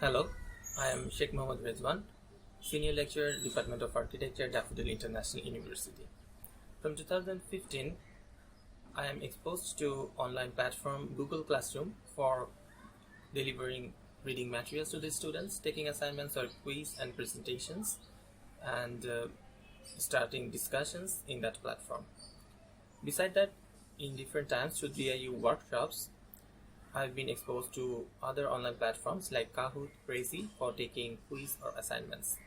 Hello, I am Sheikh Mohammad Rezwan, Senior Lecturer, Department of Architecture, Daffodil International University. From 2015, I am exposed to online platform Google Classroom for delivering reading materials to the students, taking assignments or quiz and presentations, and starting discussions in that platform. Beside that, in different times through DIU workshops, I've been exposed to other online platforms like Kahoot, Crazy for taking quiz or assignments.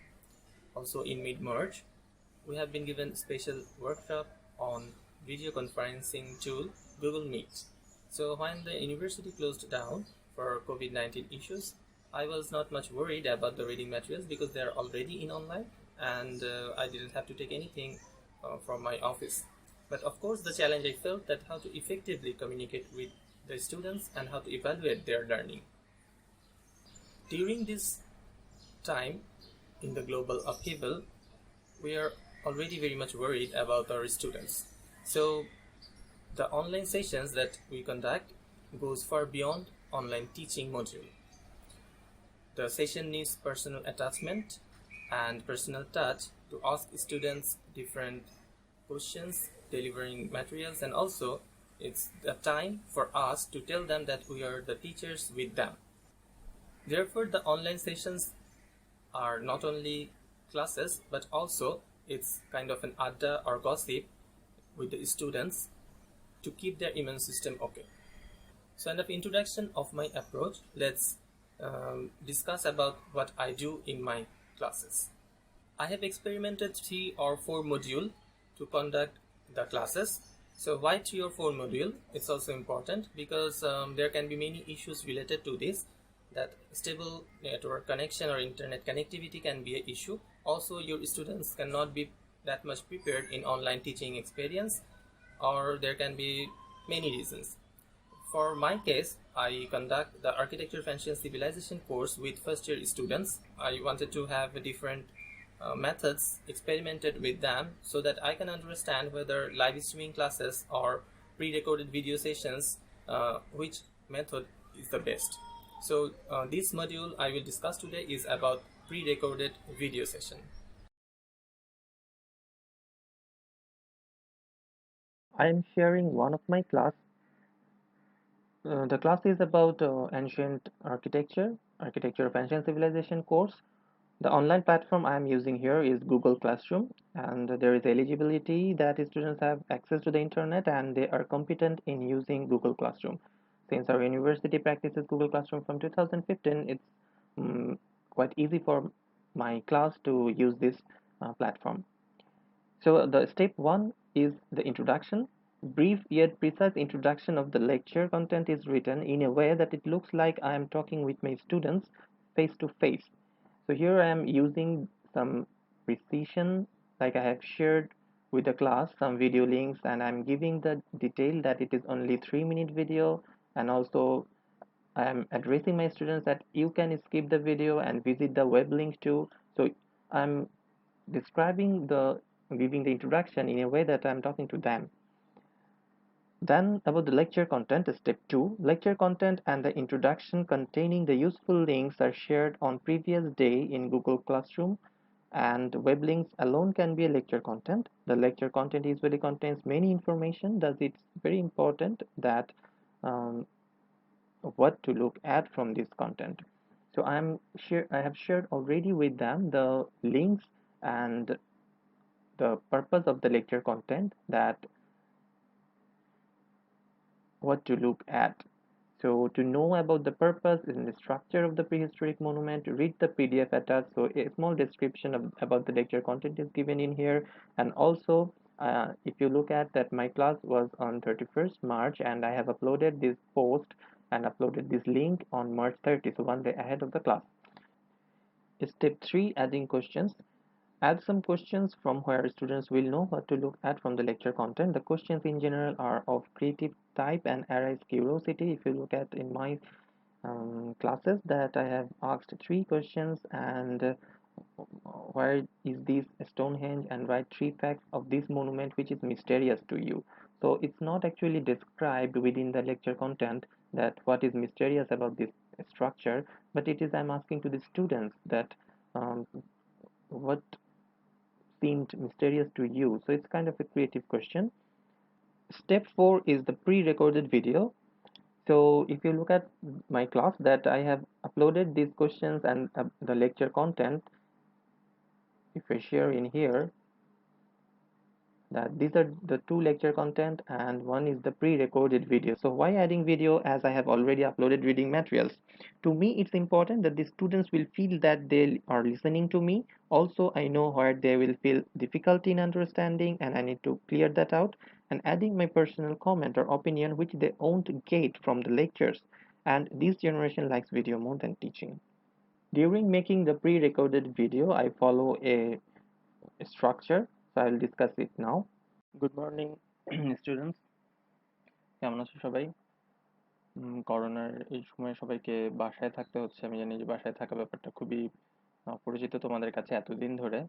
Also in mid-March, we have been given special workshop on video conferencing tool Google Meet. So when the university closed down for COVID-19 issues, I was not much worried about the reading materials because they are already in online and I didn't have to take anything from my office. But of course, the challenge I felt that how to effectively communicate with the students and how to evaluate their learning. During this time in the global upheaval, we are already very much worried about our students. So the online sessions that we conduct goes far beyond online teaching module. The session needs personal attachment and personal touch to ask students different questions, delivering materials, and also it's the time for us to tell them that we are the teachers with them. Therefore, the online sessions are not only classes, but also it's kind of an adda or gossip with the students to keep their immune system okay. So, in the introduction of my approach, let's discuss about what I do in my classes. I have experimented 3 or 4 modules to conduct the classes. So why 3 or 4 module? It's also important because there can be many issues related to this, that stable network connection or internet connectivity can be an issue. Also, your students cannot be that much prepared in online teaching experience, or there can be many reasons. For my case, I conduct the Architecture, Fancy and Civilization course with first year students. I wanted to have a different methods experimented with them so that I can understand whether live streaming classes or pre-recorded video sessions, which method is the best. So this module I will discuss today is about pre-recorded video session. I am sharing one of my class. The class is about ancient architecture of ancient civilization course. The online platform I am using here is Google Classroom, and there is eligibility that students have access to the internet and they are competent in using Google Classroom. Since our university practices Google Classroom from 2015, it's quite easy for my class to use this platform. So the step 1 is the introduction. Brief yet precise introduction of the lecture content is written in a way that it looks like I am talking with my students face to face. So here I am using some precision, like I have shared with the class some video links, and I'm giving the detail that it is only 3-minute video, and also I am addressing my students that you can skip the video and visit the web link too. So I'm describing giving the introduction in a way that I'm talking to them. Then about the lecture content, step 2, lecture content and the introduction containing the useful links are shared on previous day in Google Classroom, and web links alone can be a lecture content. The lecture content usually contains many information, thus it's very important that what to look at from this content. So I have shared already with them the links and the purpose of the lecture content, that what to look at. So to know about the purpose and the structure of the prehistoric monument, read the PDF attached. So a small description about the lecture content is given in here. And also, if you look at that, my class was on 31st March, and I have uploaded this post and uploaded this link on March 30, so one day ahead of the class. Step 3, adding questions. Add some questions from where students will know what to look at from the lecture content. The questions in general are of creative type and arise curiosity. If you look at in my classes, that I have asked 3 questions, and where is this Stonehenge, and write 3 facts of this monument which is mysterious to you. So it's not actually described within the lecture content that what is mysterious about this structure, but it is I'm asking to the students that um, what seemed mysterious to you. So it's kind of a creative question. Step 4 is the pre-recorded video. So if you look at my class that I have uploaded these questions and the lecture content, if I share in here, that these are the two lecture content and one is the pre-recorded video. So why adding video, as I have already uploaded reading materials? To me it's important that the students will feel that they are listening to me. Also I know where they will feel difficulty in understanding and I need to clear that out, and adding my personal comment or opinion which they won't get from the lectures. And this generation likes video more than teaching. During making the pre-recorded video I follow a structure, so I will discuss it now. Good morning students, কেমন আছো সবাই? করোনার এই সময় সবাইকে বাসায় থাকতে হচ্ছে। আমি জানি যে বাসায় থাকা ব্যাপারটা খুবই পরিচিত তোমাদের কাছে এতদিন ধরে।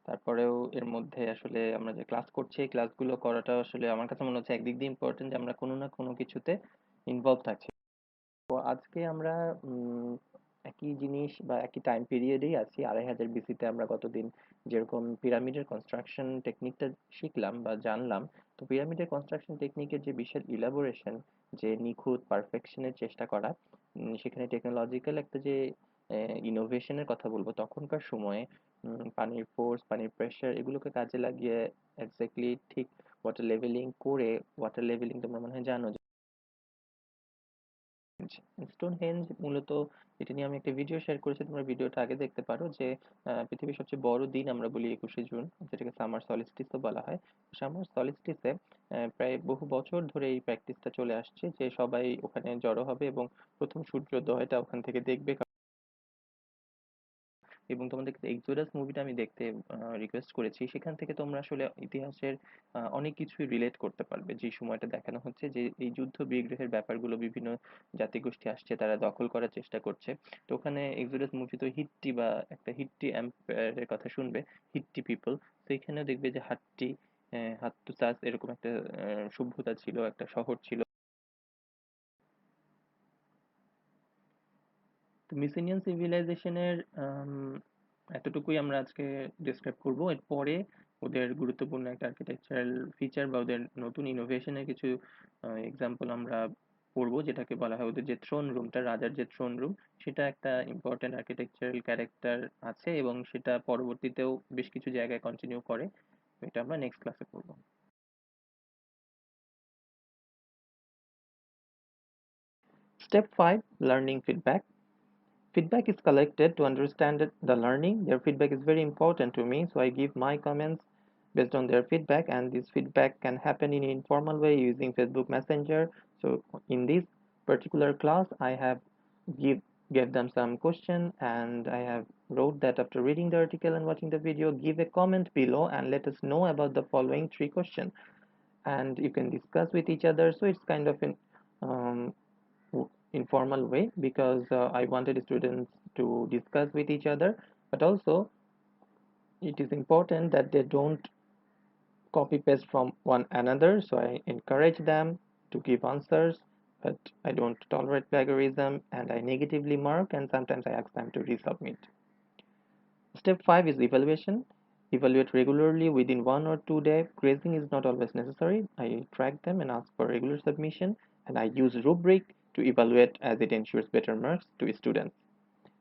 তারপরেও এর মধ্যে আসলে আমরা যে ক্লাস করছি এই ক্লাসগুলো করাটা আসলে আমার কাছে মনে হচ্ছে একদিক দিয়ে ইম্পর্টেন্ট যে আমরা কোনো না কোনো কিছুতে ইনভলভ থাকছি। তো আজকে আমরা একই জিনিস বা একই টাইম পিরিয়ডেই আছি। 2500 বিসিতে আমরা গতদিন যেরকম পিরামিডের কনস্ট্রাকশন টেকনিকটা শিখলাম বা জানলাম, তো পিরামিডের কনস্ট্রাকশন টেকনিকের যে বিশাল ইলাবোরেশন, যে নিখুঁত পারফেকশনের চেষ্টা করা, সেখানে টেকনোলজিক্যাল একটা যে ইনোভেশনের কথা বলবো তখনকার সময়ে পানির ফোর্স, পানির প্রেশার এগুলোকে কাজে লাগিয়ে এক্স্যাক্টলি ঠিক ওয়াটার লেভেলিং করে, ওয়াটার লেভেলিং তোমরা মনে হয় জানো স্টোনহেঞ্জ মূলত, এটা নিয়ে আমি একটা ভিডিও শেয়ার করেছি, তোমরা ভিডিওটা আগে দেখতে পারো, যে পৃথিবীর সবচেয়ে বড় দিন আমরা বলি 21শে জুন, যেটাকে সামার সলিস্টিসও বলা হয়। সামার সলিস্টিসে প্রায় বহু বছর ধরে এই প্র্যাকটিসটা চলে আসছে যে সবাই ওখানে জড়ো হবে এবং প্রথম সূর্যোদয়টা ওখান থেকে দেখবে। এবং তোমাদেরকে এক্সোডাস মুভিটা আমি দেখতে রিকোয়েস্ট করেছি, সেখান থেকে তোমরা আসলে ইতিহাসের অনেক কিছুই রিলেট করতে পারবে। যে সময়টা দেখানো হচ্ছে যে এই যুদ্ধ বিগ্রহের ব্যাপারগুলো বিভিন্ন জাতিগোষ্ঠী আসছে, তারা দখল করার চেষ্টা করছে। তো ওখানে এক্সোডাস মুভি তো হিট্টি বা একটা হিট্টি এম্পায়ারের কথা শুনবে, হিট্টি পিপল। তো এখানেও দেখবে যে হাট্টি, হাত্তুসাস এরকম একটা সভ্যতা ছিল, একটা শহর ছিল। তো মিসেনিয়ান সিভিলাইজেশনের এতটুকুই আমরা আজকে ডিসক্রাইব করব। এরপরে ওদের গুরুত্বপূর্ণ একটা আর্কিটেকচারাল ফিচার বা ওদের নতুন ইনোভেশনের কিছু এক্সাম্পল আমরা পড়বো, যেটাকে বলা হয় ওদের যে থ্রোন রুমটা, রাজার যে থ্রোন রুম, সেটা একটা ইম্পর্টেন্ট আর্কিটেকচারাল ক্যারেক্টার আছে এবং সেটা পরবর্তীতেও বেশ কিছু জায়গায় কন্টিনিউ করে। এটা আমরা নেক্সট ক্লাসে পড়বো। Step 5, learning feedback. Feedback is collected to understand the learning. Their feedback is very important to me, so I give my comments based on their feedback, and this feedback can happen in an informal way using Facebook Messenger. So in this particular class, I have give gave them some question, and I have wrote that after reading the article and watching the video, give a comment below and let us know about the following 3 questions, and you can discuss with each other. So it's kind of an um, informal way, because I wanted students to discuss with each other, but also it is important that they don't copy paste from one another. So I encourage them to give answers, but I don't tolerate plagiarism, and I negatively mark, and sometimes I ask them to resubmit. Step 5 is evaluation. Evaluate regularly within 1 or 2 days. Grading is not always necessary. I track them and ask for regular submission, and I use rubric to evaluate as it ensures better marks to students.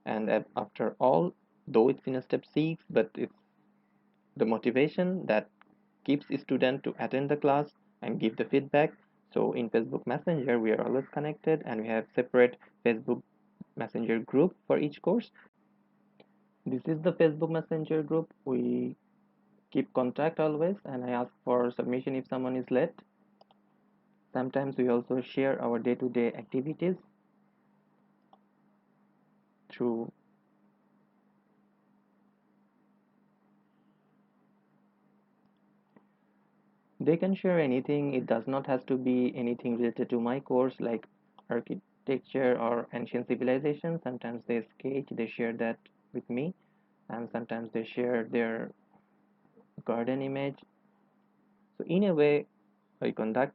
And after all, though it's in a step 6, but it's the motivation that keeps student to attend the class and give the feedback. So in Facebook Messenger, we are always connected, and we have separate Facebook Messenger group for each course. This is the Facebook Messenger group. We keep contact always, and I ask for submission if someone is late. Sometimes we also share our day-to-day activities through they can share anything. It does not have to be anything related to my course, like architecture or ancient civilization. Sometimes they sketch, they share that with me, and sometimes they share their garden image. So in a way, I conduct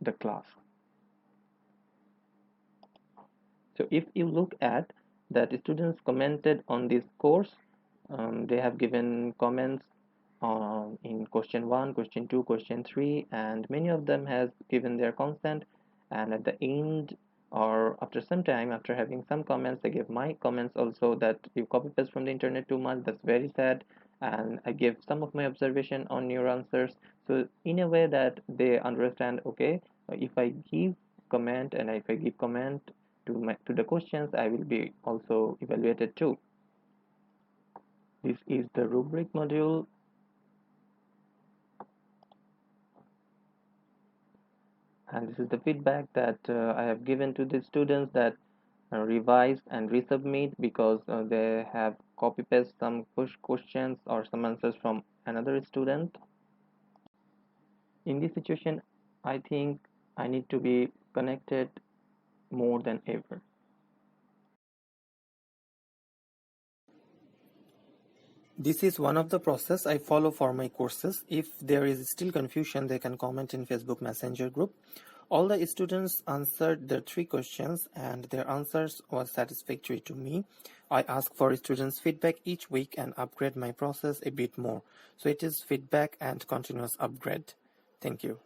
the class. So if you look at that students commented on this course, they have given comments in question 1, question 2, question 3, and many of them has given their consent, and at the end or after some time, after having some comments, I gave my comments also that you copy paste from the internet too much, that's very sad, and I gave some of my observation on your answers. So in a way that they understand, okay, if I give comment and if I give comment to the questions, I will be also evaluated too. This is the rubric module, and this is the feedback that I have given to the students that revise and resubmit because they have copy paste some push questions or some answers from another student. In this situation, I think I need to be connected more than ever. This is one of the process I follow for my courses. If there is still confusion, they can comment in Facebook Messenger group. All the students answered their 3 questions and their answers was satisfactory to me. I ask for students' feedback each week and upgrade my process a bit more. So it is feedback and continuous upgrade. Thank you.